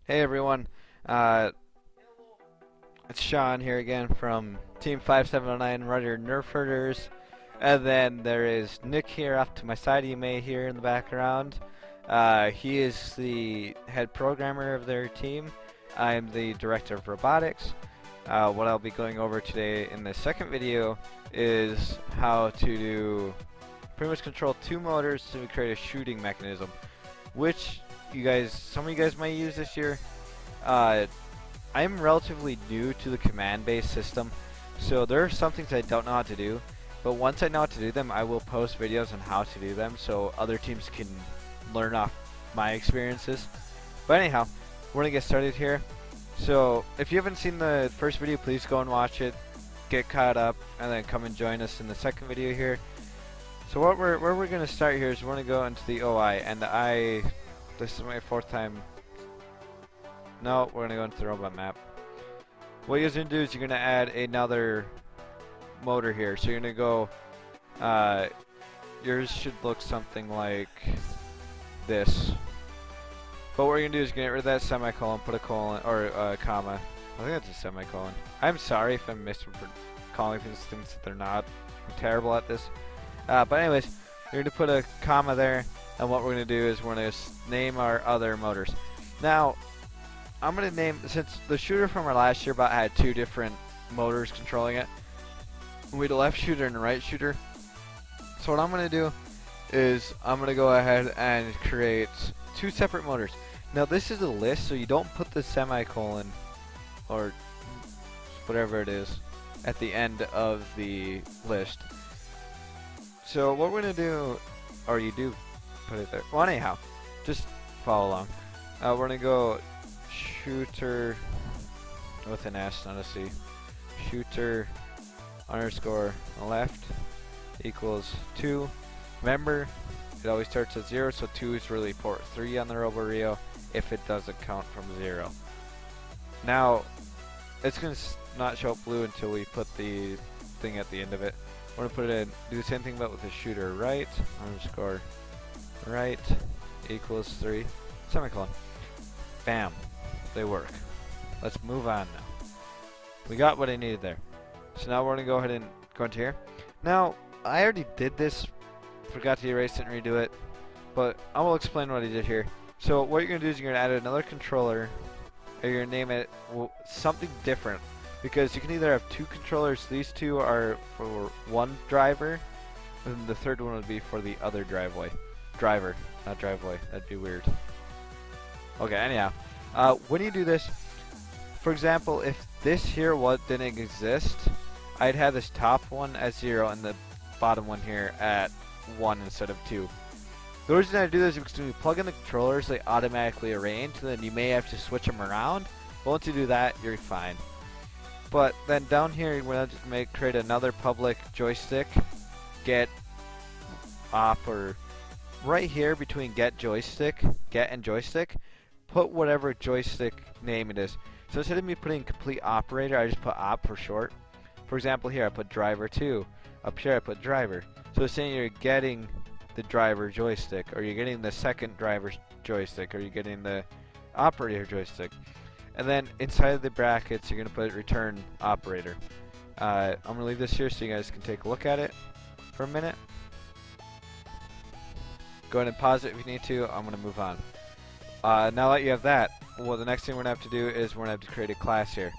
Hey everyone, uh, it's Sean here again from Team 5709 Rudder Nerf Herders, and then there is Nick here off to my side. You may hear in the background. He is the head programmer of their team. I'm the director of robotics. What I'll be going over today in the second video is how to do pretty much control two motors to create a shooting mechanism, which some of you guys might use this year. I'm relatively new to the command-based system, so there are some things I don't know how to do, but once I know how to do them, I will post videos on how to do them so other teams can learn off my experiences. But anyhow, we're gonna get started here. So if you haven't seen the first video, please go and watch it, get caught up, and then come and join us in the second video here. So where we're gonna start here is we're gonna go into the OI, and this is my fourth time. No, we're gonna go into the robot map. What you're gonna do is you're gonna add another motor here. So you're gonna go, yours should look something like this. But what you're gonna do is get rid of that semicolon, put a colon, or a comma. I think that's a semicolon. I'm sorry if I'm calling things that they're not. I'm terrible at this. But anyways, you're gonna put a comma there, and what we're gonna do is we're gonna name our other motors. Now, I'm gonna name, since the shooter from our last year had two different motors controlling it. We had a left shooter and a right shooter. So what I'm gonna do is I'm gonna go ahead and create two separate motors. Now this is a list, so you don't put the semicolon or whatever it is at the end of the list. So what we're gonna do, or you do put it there. Well, anyhow, just follow along. We're gonna go shooter with an S, not a C. Shooter underscore left equals 2. Remember, it always starts at 0, so 2 is really port 3 on the Robo Rio if it doesn't count from 0. Now, it's going to not show up blue until we put the thing at the end of it. We're going to put it in, do the same thing but with the shooter right underscore right equals 3 semicolon. Bam. They work. Let's move on now. We got what I needed there. So now we're going to go ahead and go into here. Now, I already did this. Forgot to erase it and redo it. But I will explain what I did here. So what you're going to do is you're going to add another controller. Or you're going to name it something different. Because you can either have two controllers. These two are for one driver. And the third one would be for the other driver, not driveway. That'd be weird. Okay, anyhow. When you do this, for example, if this here didn't exist, I'd have this top one at 0 and the bottom one here at 1 instead of 2. The reason I do this is because when you plug in the controllers, they automatically arrange, and then you may have to switch them around. But once you do that, you're fine. But then down here, we're going to create another public joystick, get op, or right here between get and joystick, put whatever joystick name it is. So instead of me putting complete operator, I just put op for short. For example, here I put driver 2. Up here I put driver. So it's saying you're getting the driver joystick, or you're getting the second driver joystick, or you're getting the operator joystick. And then inside of the brackets, you're going to put return operator. I'm going to leave this here so you guys can take a look at it for a minute. Go ahead and pause it if you need to. I'm going to move on. Now that you have that, well, the next thing we're going to have to do is we're going to have to create a class here.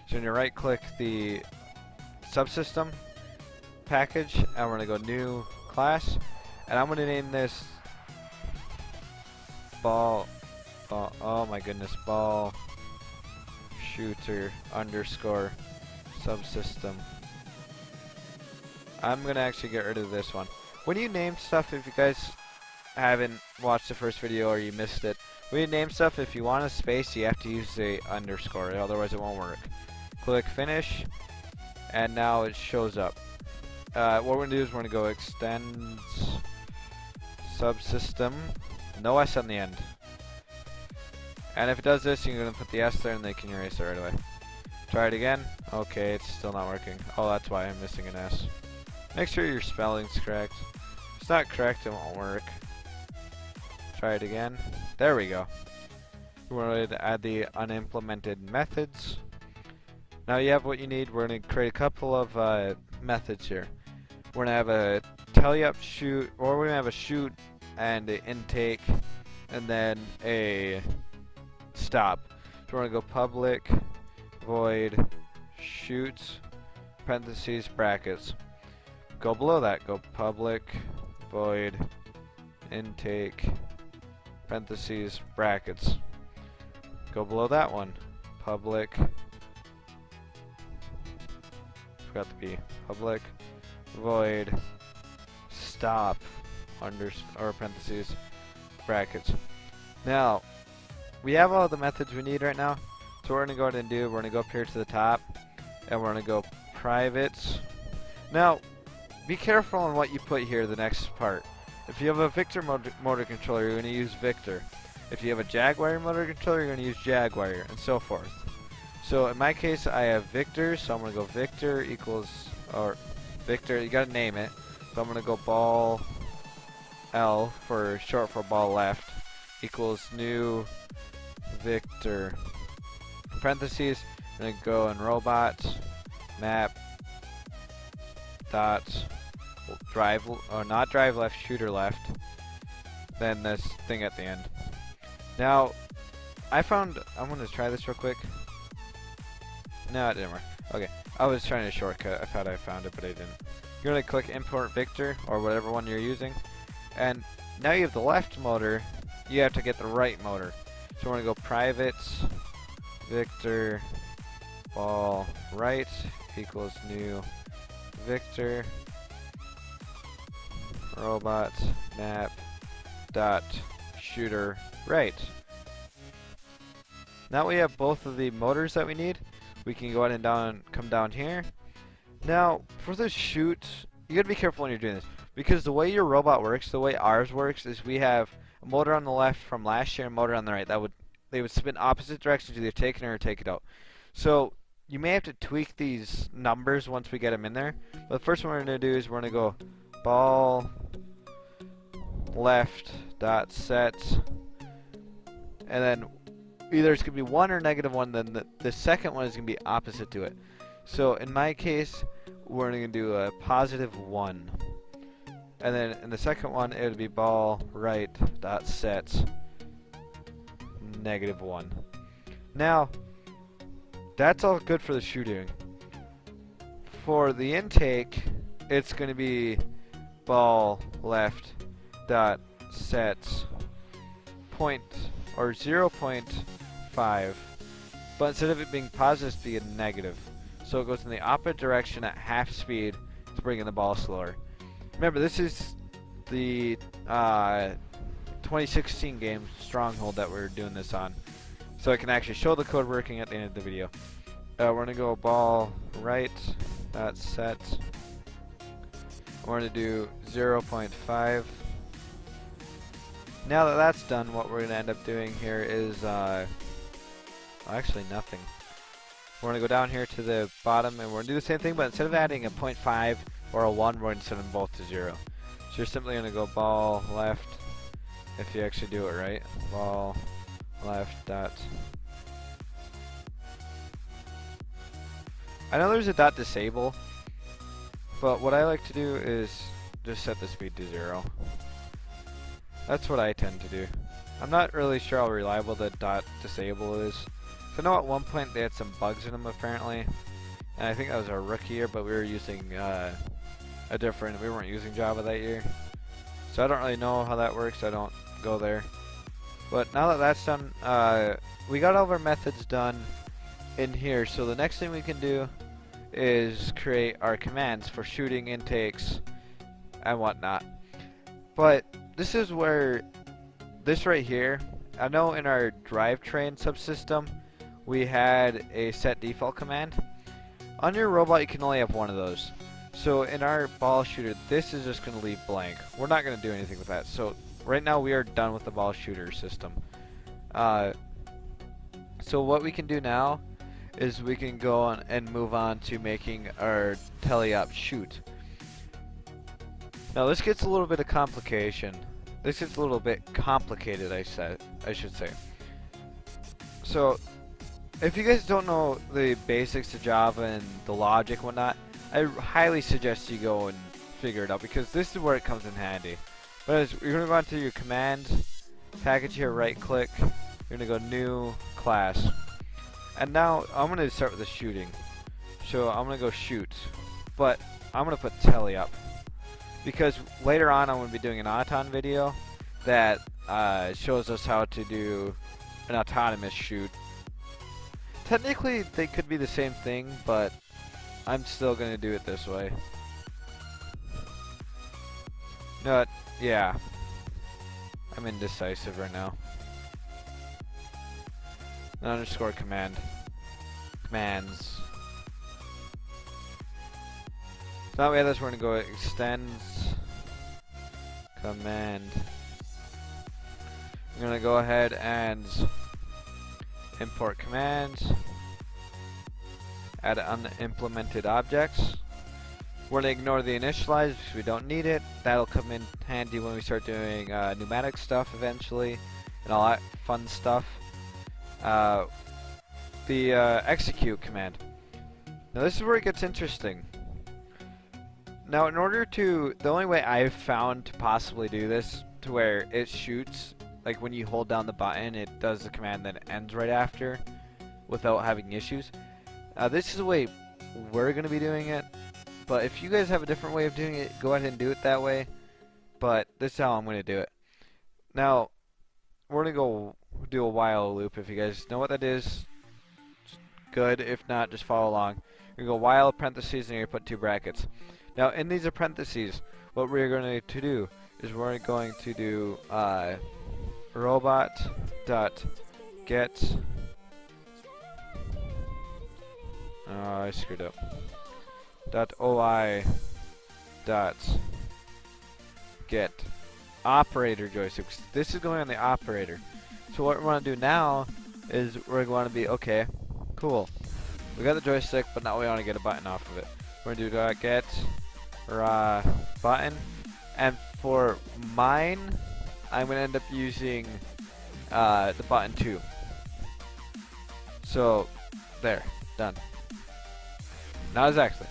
So you're going to right click the Subsystem package, and we're going to go new class, and I'm going to name this ball, oh my goodness, ball shooter underscore subsystem. I'm going to actually get rid of this one. When you name stuff, if you guys haven't watched the first video or you missed it, when you name stuff, if you want a space, you have to use the underscore, otherwise it won't work. Click finish, and now it shows up. What we're going to do is we're going to go extends subsystem, no S on the end. And if it does this, you're going to put the S there and they can erase it right away. Try it again. Okay, it's still not working. Oh, that's why I'm missing an S. Make sure your spelling's correct. If it's not correct, it won't work. Try it again. There we go. We're going to add the unimplemented methods. Now you have what you need. We're going to create a couple of methods here. We're going to have a tally up shoot, or we're going to have a shoot and an intake, and then a stop. So we're going to go public void shoots parentheses brackets. Go below that, go public void intake parentheses brackets. Go below that one, public, forgot the B, public void stop or parentheses brackets. Now we have all the methods we need right now, so what we're going to go ahead and do, we're going to go up here to the top and we're going to go privates. Now be careful on what you put here, the next part. If you have a Victor motor controller, you're going to use Victor. If you have a Jaguar motor controller, you're going to use Jaguar, and so forth. So in my case, I have Victor, so I'm going to go Victor equals, or Victor, you got to name it. So I'm going to go ball L, for short for ball left, equals new Victor. Parentheses, I'm going to go in robots, map, dots, drive, or not drive left, shooter left, then this thing at the end. Now, I'm going to try this real quick. No, it didn't work. Okay, I was trying to shortcut. I thought I found it, but I didn't. You're going to click import Victor, or whatever one you're using. And now you have the left motor, you have to get the right motor. So we're going to go privates, Victor, ball right, equals new Victor, robots, map, dot, shooter, right. Now we have both of the motors that we need. We can go ahead and come down here. Now, for this shoot, you gotta be careful when you're doing this, because the way your robot works, the way ours works, is we have a motor on the left from last year and a motor on the right. They would spin opposite directions, either take it or take it out. So you may have to tweak these numbers once we get them in there. But the first one we're gonna do is we're gonna go ball left dot set, and then either it's gonna be 1 or -1. Then the second one is gonna be opposite to it. So in my case, we're gonna do a +1, and then in the second one it would be ball right dot set -1. Now that's all good for the shooting. For the intake, it's gonna be ball left dot set point or 0.5, but instead of it being positive, it's being negative. So it goes in the opposite direction at half speed to bring in the ball slower. Remember, this is the 2016 game Stronghold that we're doing this on, so I can actually show the code working at the end of the video. We're gonna go ball right dot set. We're gonna do 0.5. Now that that's done, what we're gonna end up doing here is actually nothing. We're gonna go down here to the bottom and we're gonna do the same thing, but instead of adding a 0.5 or a 1, we're gonna set them both to 0. So you're simply gonna go ball left, if you actually do it right, ball left dot. I know there's a dot disable, but what I like to do is just set the speed to 0. That's what I tend to do. I'm not really sure how reliable the dot disable is. So I know at one point they had some bugs in them apparently, and I think that was our rookie year, but we were using we weren't using Java that year. So I don't really know how that works, I don't go there. But now that that's done, we got all of our methods done in here, so the next thing we can do is create our commands for shooting intakes and whatnot. But this is where, this right here, I know in our drivetrain subsystem we had a set default command. On your robot you can only have one of those. So in our ball shooter, this is just going to leave blank. We're not going to do anything with that. So right now we are done with the ball shooter system. So what we can do now is we can go on and move on to making our tele-op shoot. Now this gets a little bit of complication. This gets a little bit complicated, I should say. So if you guys don't know the basics of Java and the logic and whatnot, I highly suggest you go and figure it out, because this is where it comes in handy. But as you're going to go onto your command package here, right click, you're going to go new class. And now I'm going to start with the shooting. So I'm going to go shoot, but I'm going to put telly up, because later on I'm going to be doing an Auton video that shows us how to do an autonomous shoot. Technically they could be the same thing, but I'm still going to do it this way. No, yeah. I'm indecisive right now. Underscore command. Commands. So now we have this, we're going to go extends command. I'm going to go ahead and import commands. Add unimplemented objects. We're going to ignore the initialize because we don't need it. That'll come in handy when we start doing pneumatic stuff eventually and all that fun stuff. The execute command. Now this is where it gets interesting. Now in order to, the only way I've found to possibly do this to where it shoots, like when you hold down the button it does the command then ends right after without having issues. This is the way we're going to be doing it, but if you guys have a different way of doing it, go ahead and do it that way, but this is how I'm going to do it. Now we're going to go do a while loop. If you guys know what that is, good. If not, just follow along. You're going to go while parentheses and you're going to put 2 brackets. Now in these parentheses, what we're going to do is we're going to do robot dot get. Oh, I screwed up. Dot oi dot get operator joystick. This is going on the operator. So what we want to do now is we're going to be, okay, cool. We got the joystick, but now we want to get a button off of it. We're going to do dot get button, and for mine, I'm going to end up using the button 2. So there, done. Now exactly.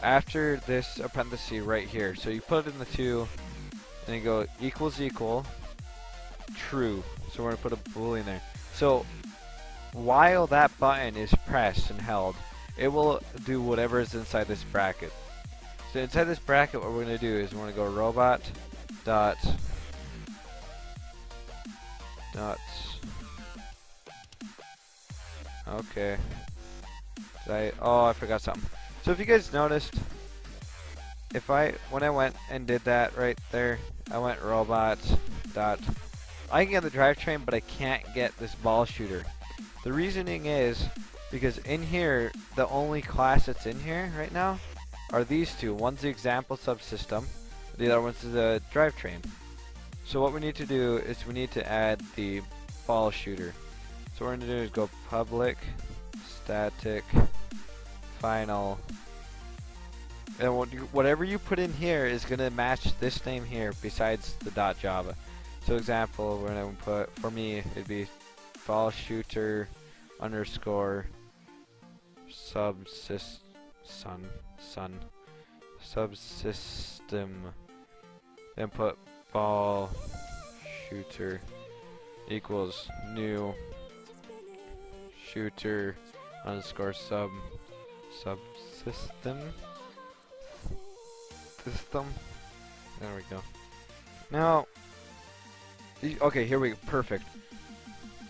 After this parenthesis right here, so you put it in the 2, and you go equals equal true. So we're going to put a boolean there. So while that button is pressed and held, it will do whatever is inside this bracket. So inside this bracket, what we're going to do is we're going to go robot dot okay. I forgot something. So if you guys noticed, when I went and did that right there, I went robot dot. I can get the drivetrain, but I can't get this ball shooter. The reasoning is because in here, the only class that's in here right now are these 2. One's the example subsystem, the other one's the drivetrain. So what we need to do is we need to add the ball shooter. So what we're going to do is go public static final, and whatever you put in here is going to match this name here besides the .java. So example, we're going to put, for me, it'd be ball shooter underscore subsystem, then put ball shooter equals new shooter underscore subsystem system. There we go. Now, okay, here we go. Perfect.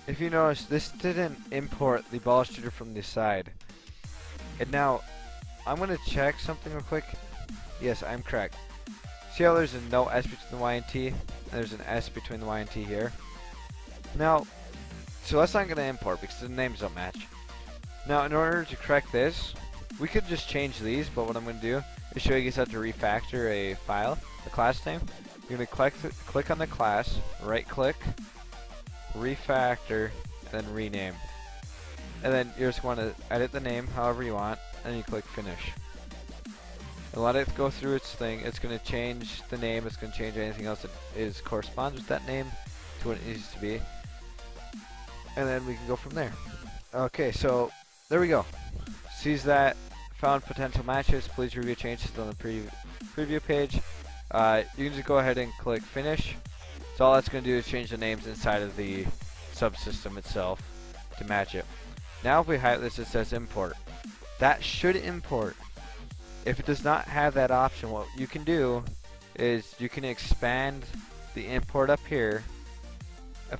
If you notice, this didn't import the ball shooter from the side. And now, I'm gonna check something real quick. Yes, I'm correct. See how there's a no S between the Y and T, and there's an S between the Y and T here. Now, so that's not gonna import because the names don't match. Now, in order to correct this, we could just change these, but what I'm going to do is show you guys how to refactor a file, a class name. You're going to click on the class, right click, refactor, and then rename. And then you just want to edit the name however you want, and you click finish. And let it go through its thing. It's going to change the name, it's going to change anything else that corresponds with that name to what it needs to be. and then we can go from there. Okay, so there we go. Sees that, found potential matches. Please review changes on the preview page. You can just go ahead and click finish. So all that's going to do is change the names inside of the subsystem itself to match it. Now if we highlight this, it says import. That should import. If it does not have that option, what you can do is you can expand the import up here,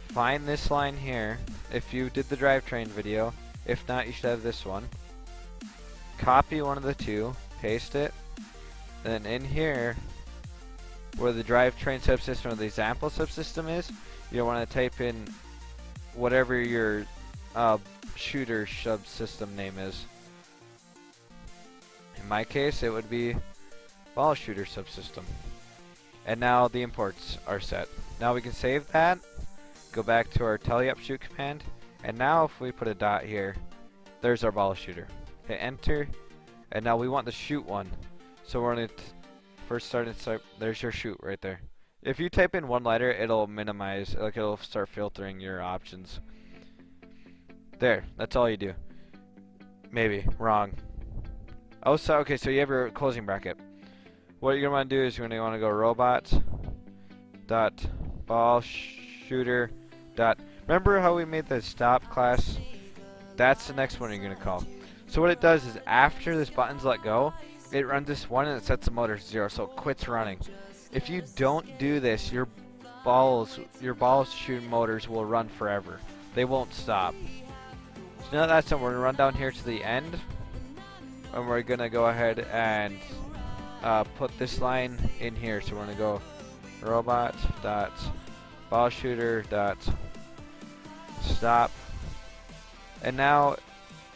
find this line here if you did the drivetrain video. If not, you should have this one. Copy one of the two, paste it, and then in here where the drivetrain subsystem or the example subsystem is, you want to type in whatever your shooter subsystem name is. In my case, it would be ball shooter subsystem. And now the imports are set. Now we can save that, go back to our tele-upshoot command, and now if we put a dot here, there's our ball shooter. Hit enter, and now we want the shoot one. So we're going to first start, there's your shoot right there. If you type in one letter, it'll minimize, like it'll start filtering your options. There, that's all you do. Maybe, wrong. Oh, so, okay, so you have your closing bracket. What you're going to want to do is you're going to want to go robots dot ball shooter dot. Remember how we made the stop class? That's the next one you're going to call. So what it does is after this button's let go, it runs this one and it sets the motor to 0, so it quits running. If you don't do this, your ball shooting motors will run forever. They won't stop. So now that's done, we're going to run down here to the end, and we're going to go ahead and put this line in here. So we're going to go robot dot ball shooter dot stop, and now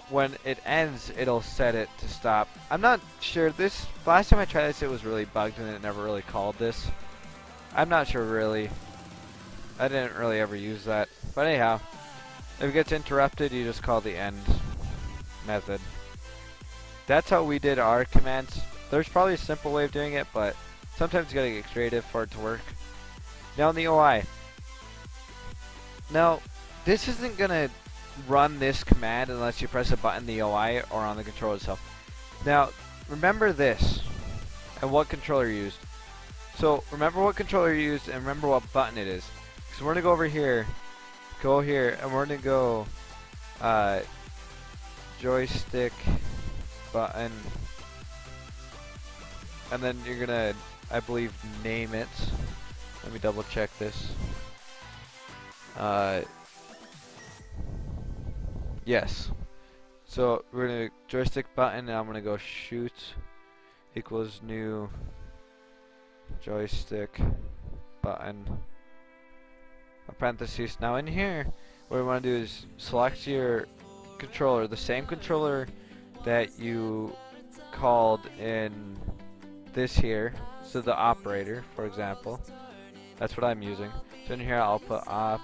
when it ends, it'll set it to stop. I'm not sure. This last time I tried this, it was really bugged and it never really called this. I'm not sure really. I didn't really ever use that. But anyhow, if it gets interrupted, you just call the end method. That's how we did our commands. There's probably a simple way of doing it, but sometimes you gotta get creative for it to work. Now in the UI. Now, this isn't gonna run this command unless you press a button in the UI or on the controller itself. Now, remember this and what controller you used. So remember what controller you used and remember what button it is. So we're gonna go over here, go here, and we're gonna go joystick button, and then you're gonna, I believe, name it. Let me double check this. Yes. So we're gonna joystick button, and I'm gonna go shoot equals new joystick button. Parentheses. Now in here, what we want to do is select your controller, the same controller that you called in this here. So the operator, for example. That's what I'm using. So in here I'll put op.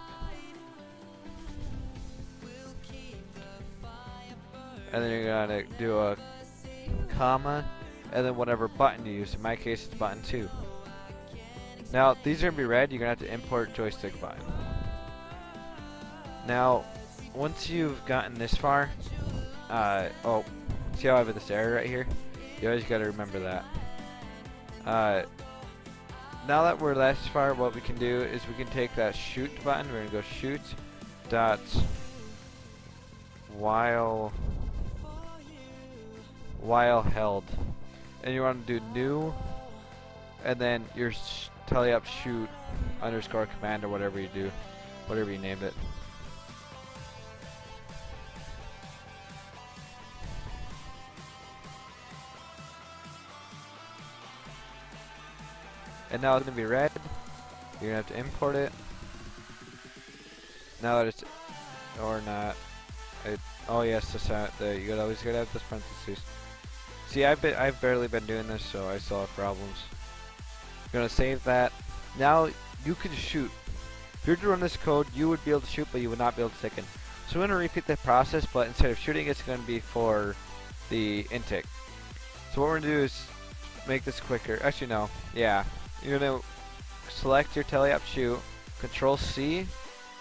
And then you're gonna do a comma, and then whatever button you use. In my case, it's button 2. Now these are gonna be red. You're gonna have to import joystick button. Now, once you've gotten this far, oh, see how I have this error right here? You always gotta remember that. Now that we're this far, what we can do is we can take that shoot button. We're gonna go shoot dot while held, and you want to do new, and then your tele-up shoot underscore command or whatever you do, whatever you named it. And now it's gonna be red. You're gonna have to import it. Now that it's or not. Oh yes, you always gotta have this parentheses. See, I've barely been doing this, so I still have problems. I'm gonna save that. Now you can shoot. If you were to run this code, you would be able to shoot, but you would not be able to tick in. So we're gonna repeat the process, but instead of shooting, it's gonna be for the intake. So what we're gonna do is make this quicker. Actually, no. Yeah. You're gonna select your tele-up shoot, Control C,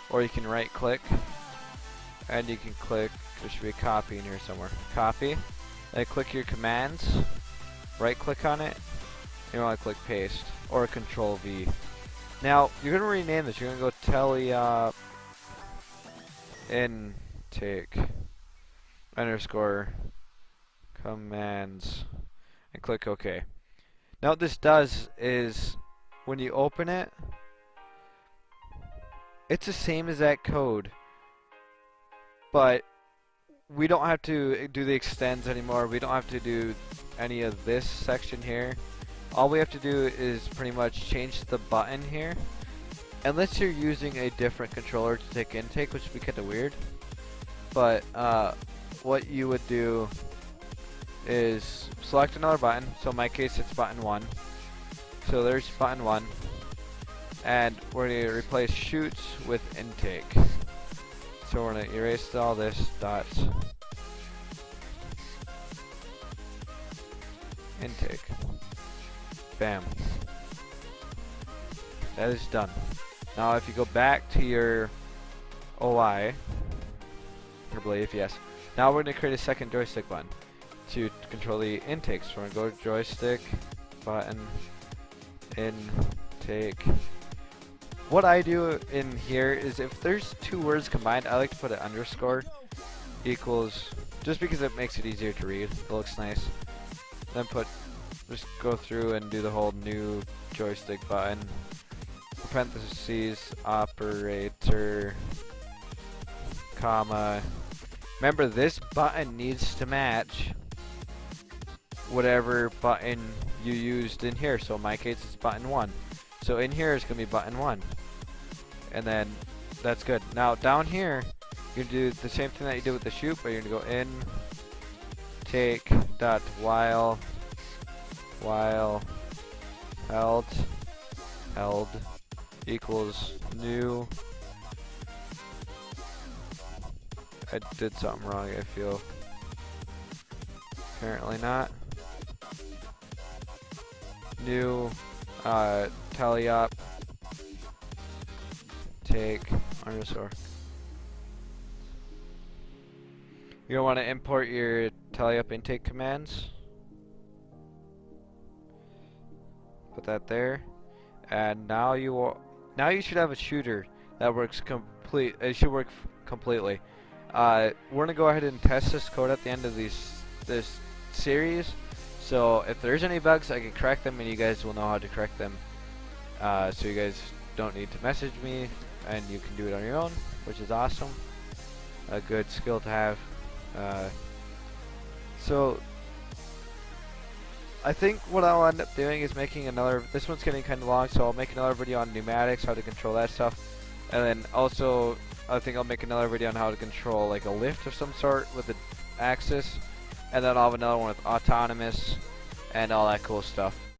or you can right click, and you can click, there should be a copy in here somewhere. Copy, then click your commands, right click on it, and you want to click paste, or Control V. Now, you're going to rename this, you're going to go teleop intake underscore commands, and click OK. Now what this does is, when you open it, it's the same as that code, but we don't have to do the extends anymore. We don't have to do any of this section here. All we have to do is pretty much change the button here, unless you're using a different controller to take intake, which would be kind of weird. But what you would do is select another button. So in my case, it's button 1. So there's button 1. And we're going to replace shoots with intake. So we're going to erase all this dots. Intake. Bam. That is done. Now if you go back to your OI, I believe, yes. Now we're going to create a second joystick button to control the intakes. So we're going to go to joystick, button, intake. What I do in here is if there's two words combined, I like to put an underscore equals, just because it makes it easier to read. It looks nice. Then just go through and do the whole new joystick button. Parentheses, operator, comma. Remember, this button needs to match whatever button you used in here. So in my case, it's button 1. So in here it's going to be button 1. And then that's good. Now down here, you're going to do the same thing that you did with the shoot, but you're going to go in, take, dot, while held equals new. I did something wrong, I feel. Apparently not. New teleop take underscore. You're gonna want to import your teleop intake commands. Put that there, and now you should have a shooter that works complete. It should work completely. We're gonna go ahead and test this code at the end of this series. So if there's any bugs, I can correct them, and you guys will know how to correct them. So you guys don't need to message me, and you can do it on your own, which is awesome. A good skill to have. So I think what I'll end up doing is making another. This one's getting kind of long, so I'll make another video on pneumatics, how to control that stuff, and then also I think I'll make another video on how to control like a lift of some sort with the axis, and then I'll have another one with autonomous and all that cool stuff.